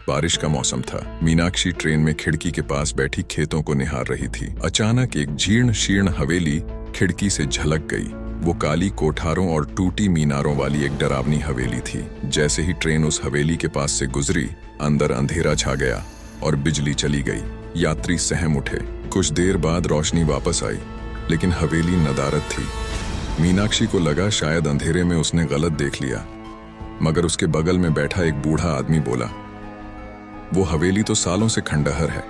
बारिश का मौसम था। मीनाक्षी ट्रेन में खिड़की के पास बैठी खेतों को निहार रही थी। अचानक एक जीर्ण शीर्ण हवेली खिड़की से झलक गई। वो काली कोठारों और टूटी मीनारों वाली एक डरावनी हवेली थी। जैसे ही ट्रेन उस हवेली के पास से गुजरी, अंदर अंधेरा छा गया और बिजली चली गई। यात्री सहम उठे। कुछ देर बाद रोशनी वापस आई, लेकिन हवेली नदारद थी। मीनाक्षी को लगा शायद अंधेरे में उसने गलत देख लिया, मगर उसके बगल में बैठा एक बूढ़ा आदमी बोला, वो हवेली तो सालों से खंडहर है।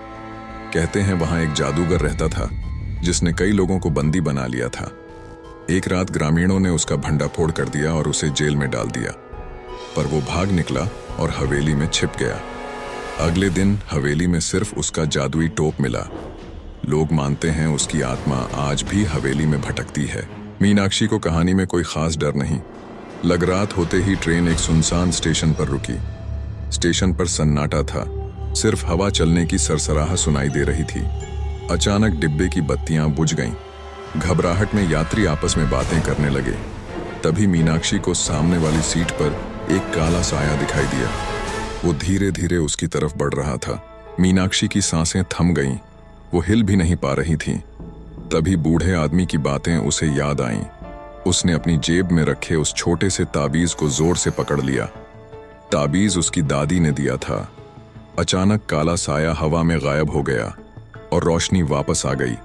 कहते हैं वहां एक जादूगर रहता था जिसने कई लोगों को बंदी बना लिया था। एक रात ग्रामीणों ने उसका भंडाफोड़ कर दिया और उसे जेल में डाल दिया, पर वो भाग निकला और हवेली में छिप गया। अगले दिन हवेली में सिर्फ उसका जादुई टोप मिला। लोग मानते हैं उसकी आत्मा आज भी हवेली में भटकती है। मीनाक्षी को कहानी में कोई खास डर नहीं। लग रात होते ही ट्रेन एक सुनसान स्टेशन पर रुकी। स्टेशन पर सन्नाटा था, सिर्फ हवा चलने की सरसराहट सुनाई दे रही थी। अचानक डिब्बे की बत्तियां बुझ गईं। घबराहट में यात्री आपस में बातें करने लगे। तभी मीनाक्षी को सामने वाली सीट पर एक काला साया दिखाई दिया। वो धीरे धीरे उसकी तरफ बढ़ रहा था। मीनाक्षी की सांसें थम गईं। वो हिल भी नहीं पा रही थी। तभी बूढ़े आदमी की बातें उसे याद आईं। उसने अपनी जेब में रखे उस छोटे से ताबीज को जोर से पकड़ लिया। ताबीज उसकी दादी ने दिया था। अचानक काला साया हवा में गायब हो गया और रोशनी वापस आ गई।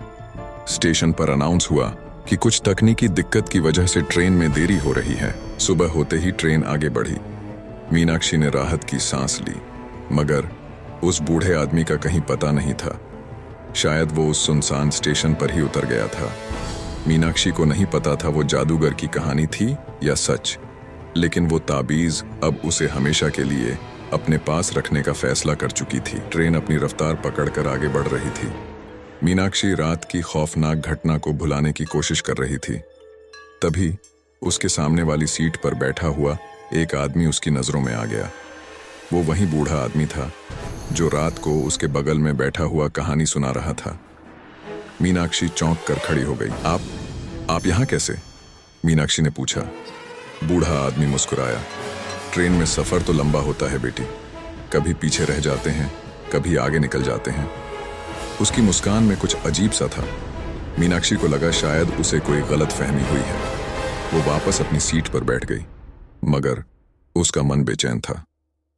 स्टेशन पर अनाउंस हुआ कि कुछ तकनीकी दिक्कत की वजह से ट्रेन में देरी हो रही है। सुबह होते ही ट्रेन आगे बढ़ी। मीनाक्षी ने राहत की सांस ली, मगर उस बूढ़े आदमी का कहीं पता नहीं था। शायद वो उस सुनसान स्टेशन पर ही उतर गया था। मीनाक्षी को नहीं पता था वो जादूगर की कहानी थी या सच, लेकिन वो ताबीज अब उसे हमेशा के लिए अपने पास रखने का फैसला कर चुकी थी। ट्रेन अपनी रफ्तार पकड़कर आगे बढ़ रही थी। मीनाक्षी रात की खौफनाक घटना को भुलाने की कोशिश कर रही थी। तभी उसके सामने वाली सीट पर बैठा हुआ एक आदमी उसकी नजरों में आ गया। वो वही बूढ़ा आदमी था जो रात को उसके बगल में बैठा हुआ कहानी सुना रहा था। मीनाक्षी चौंक कर खड़ी हो गई। आप यहाँ कैसे? मीनाक्षी ने पूछा। बूढ़ा आदमी मुस्कुराया। ट्रेन में सफर तो लंबा होता है बेटी, कभी पीछे रह जाते हैं, कभी आगे निकल जाते हैं। उसकी मुस्कान में कुछ अजीब सा था। मीनाक्षी को लगा शायद उसे कोई गलत फहमी हुई है। वो वापस अपनी सीट पर बैठ गई, मगर उसका मन बेचैन था।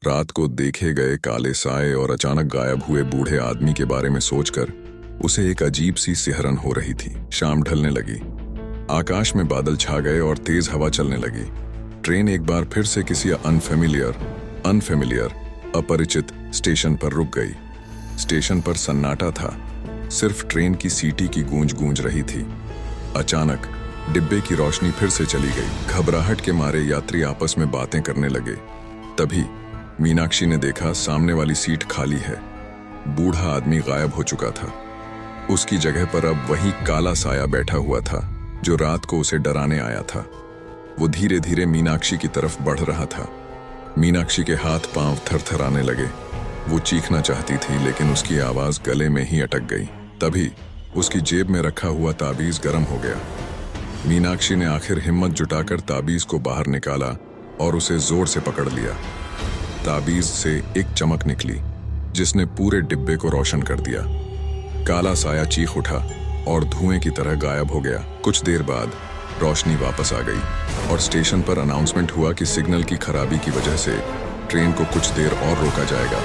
रात को देखे गए काले साए और अचानक गायब हुए बूढ़े आदमी के बारे में सोचकर उसे एक अजीब सी सिहरन हो रही थी। शाम ढलने लगी। आकाश में बादल छा गए और तेज हवा चलने लगी। ट्रेन एक बार फिर से किसी अनफेमिलियर अपरिचित स्टेशन पर रुक गई। स्टेशन पर सन्नाटा था, सिर्फ ट्रेन की सीटी की गूंज गूंज रही थी। अचानक डिब्बे की रोशनी फिर से चली गई। घबराहट के मारे यात्री आपस में बातें करने लगे। तभी मीनाक्षी ने देखा सामने वाली सीट खाली है। बूढ़ा आदमी गायब हो चुका था। उसकी जगह पर अब वही काला साया बैठा हुआ था जो रात को उसे डराने आया था। वो धीरे धीरे मीनाक्षी की तरफ बढ़ रहा था। मीनाक्षी के हाथ पांव थरथराने लगे। वो चीखना चाहती थी, लेकिन उसकी आवाज गले में ही अटक गई। तभी उसकी जेब में रखा हुआ ताबीज गर्म हो गया। मीनाक्षी ने आखिर हिम्मत जुटाकर ताबीज को बाहर निकाला और उसे जोर से पकड़ लिया। ताबीज से एक चमक निकली जिसने पूरे डिब्बे को रोशन कर दिया। काला साया चीख उठा और धुएं की तरह गायब हो गया। कुछ देर बाद रोशनी वापस आ गई और स्टेशन पर अनाउंसमेंट हुआ कि सिग्नल की खराबी की वजह से ट्रेन को कुछ देर और रोका जाएगा।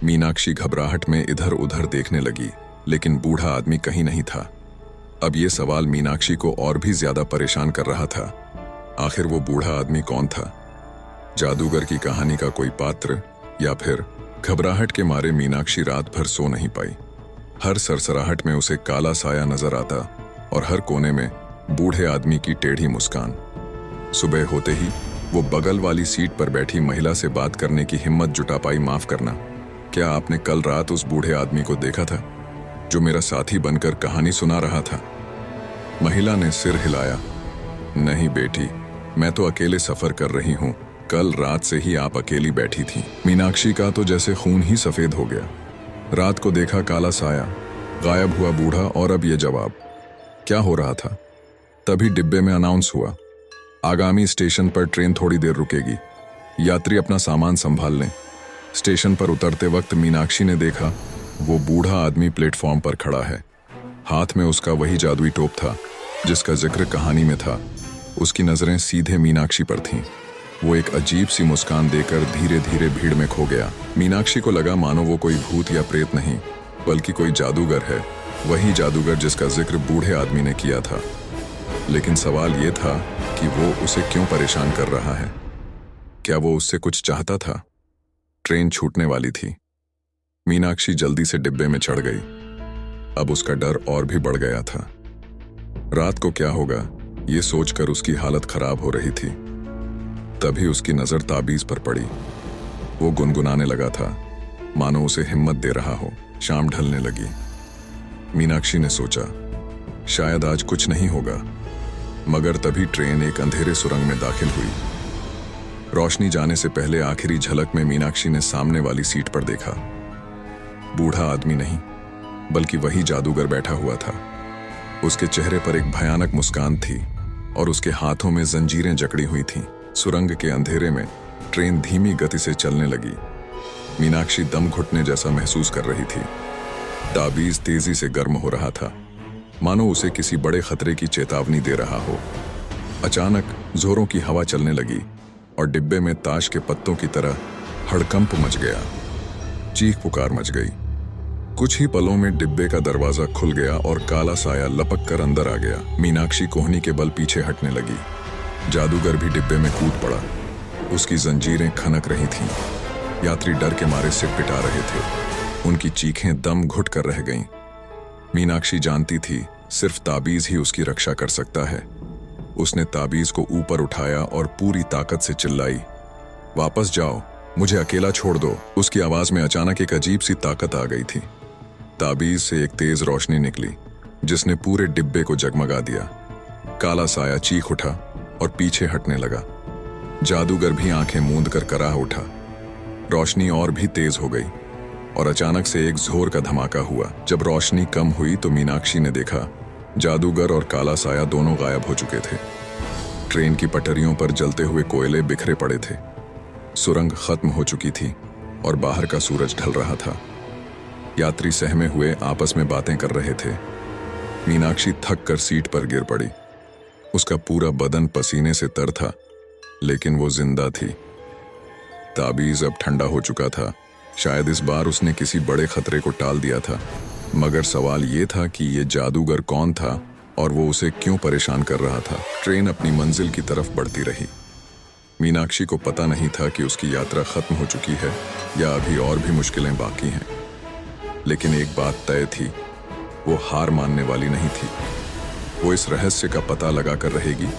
मीनाक्षी घबराहट में इधर उधर देखने लगी, लेकिन बूढ़ा आदमी कहीं नहीं था। अब ये सवाल मीनाक्षी को और भी ज्यादा परेशान कर रहा था। आखिर वो बूढ़ा आदमी कौन था? जादूगर की कहानी का कोई पात्र, या फिर? घबराहट के मारे मीनाक्षी रात भर सो नहीं पाई। हर सरसराहट में उसे काला साया नजर आता और हर कोने में बूढ़े आदमी की टेढ़ी मुस्कान। सुबह होते ही वो बगल वाली सीट पर बैठी महिला से बात करने की हिम्मत जुटा पाई। माफ करना, क्या आपने कल रात उस बूढ़े आदमी को देखा था जो मेरा साथी बनकर कहानी सुना रहा था? महिला ने सिर हिलाया। नहीं बेटी, मैं तो अकेले सफर कर रही हूँ। कल रात से ही आप अकेली बैठी थी। मीनाक्षी का तो जैसे खून ही सफेद हो गया। रात को देखा काला साया, गायब हुआ बूढ़ा, और अब ये जवाब। क्या हो रहा था? तभी डिब्बे में अनाउंस हुआ, आगामी स्टेशन पर ट्रेन थोड़ी देर रुकेगी, यात्री अपना सामान संभाल लें। स्टेशन पर उतरते वक्त मीनाक्षी ने देखा वो बूढ़ा आदमी प्लेटफॉर्म पर खड़ा है। हाथ में उसका वही जादुई टोप था जिसका जिक्र कहानी में था। उसकी नजरें सीधे मीनाक्षी पर थीं। वो एक अजीब सी मुस्कान देकर धीरे धीरे भीड़ में खो गया। मीनाक्षी को लगा मानो वो कोई भूत या प्रेत नहीं बल्कि कोई जादूगर है, वही जादूगर जिसका जिक्र बूढ़े आदमी ने किया था। लेकिन सवाल ये था कि वो उसे क्यों परेशान कर रहा है। क्या वो उससे कुछ चाहता था? ट्रेन छूटने वाली थी। मीनाक्षी जल्दी से डिब्बे में चढ़ गई। अब उसका डर और भी बढ़ गया था। रात को क्या होगा ये सोचकर उसकी हालत खराब हो रही थी। तभी उसकी नजर ताबीज पर पड़ी। वो गुनगुनाने लगा था मानो उसे हिम्मत दे रहा हो। शाम ढलने लगी। मीनाक्षी ने सोचा शायद आज कुछ नहीं होगा, मगर तभी ट्रेन एक अंधेरे सुरंग में दाखिल हुई। रोशनी जाने से पहले आखिरी झलक में मीनाक्षी ने सामने वाली सीट पर देखा। बूढ़ा आदमी नहीं बल्कि वही जादूगर बैठा हुआ था। उसके चेहरे पर एक भयानक मुस्कान थी और उसके हाथों में जंजीरें जकड़ी हुई थीं। सुरंग के अंधेरे में ट्रेन धीमी गति से चलने लगी। मीनाक्षी दम घुटने जैसा महसूस कर रही थी। ताबीज तेजी से गर्म हो रहा था, मानो उसे किसी बड़े खतरे की चेतावनी दे रहा हो। अचानक जोरों की हवा चलने लगी और डिब्बे में ताश के पत्तों की तरह हड़कंप मच गया। चीख पुकार मच गई। कुछ ही पलों में डिब्बे का दरवाजा खुल गया और काला साया लपक कर अंदर आ गया। मीनाक्षी कोहनी के बल पीछे हटने लगी। जादूगर भी डिब्बे में कूद पड़ा। उसकी जंजीरें खनक रही थीं। यात्री डर के मारे सिर पिटा रहे थे। उनकी चीखें दम घुट कर रह गईं। मीनाक्षी जानती थी सिर्फ ताबीज ही उसकी रक्षा कर सकता है। उसने ताबीज को ऊपर उठाया और पूरी ताकत से चिल्लाई, वापस जाओ, मुझे अकेला छोड़ दो। उसकी आवाज में अचानक एक अजीब सी ताकत आ गई थी। ताबीज से एक तेज रोशनी निकली जिसने पूरे डिब्बे को जगमगा दिया। काला साया चीख उठा और पीछे हटने लगा। जादूगर भी आंखें मूंद कर कराह उठा। रोशनी और भी तेज हो गई और अचानक से एक जोर का धमाका हुआ। जब रोशनी कम हुई तो मीनाक्षी ने देखा जादूगर और काला साया दोनों गायब हो चुके थे। ट्रेन की पटरियों पर जलते हुए कोयले बिखरे पड़े थे। सुरंग खत्म हो चुकी थी और बाहर का सूरज ढल रहा था। यात्री सहमे हुए आपस में बातें कर रहे थे। मीनाक्षी थक कर सीट पर गिर पड़ी। उसका पूरा बदन पसीने से तर था, लेकिन वो जिंदा थी। ताबीज अब ठंडा हो चुका था। शायद इस बार उसने किसी बड़े खतरे को टाल दिया था, मगर सवाल ये था कि ये जादूगर कौन था और वो उसे क्यों परेशान कर रहा था। ट्रेन अपनी मंजिल की तरफ बढ़ती रही। मीनाक्षी को पता नहीं था कि उसकी यात्रा खत्म हो चुकी है या अभी और भी मुश्किलें बाकी हैं। लेकिन एक बात तय थी, वो हार मानने वाली नहीं थी। वो इस रहस्य का पता लगाकर रहेगी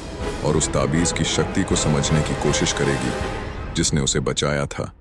और उस ताबीज की शक्ति को समझने की कोशिश करेगी जिसने उसे बचाया था।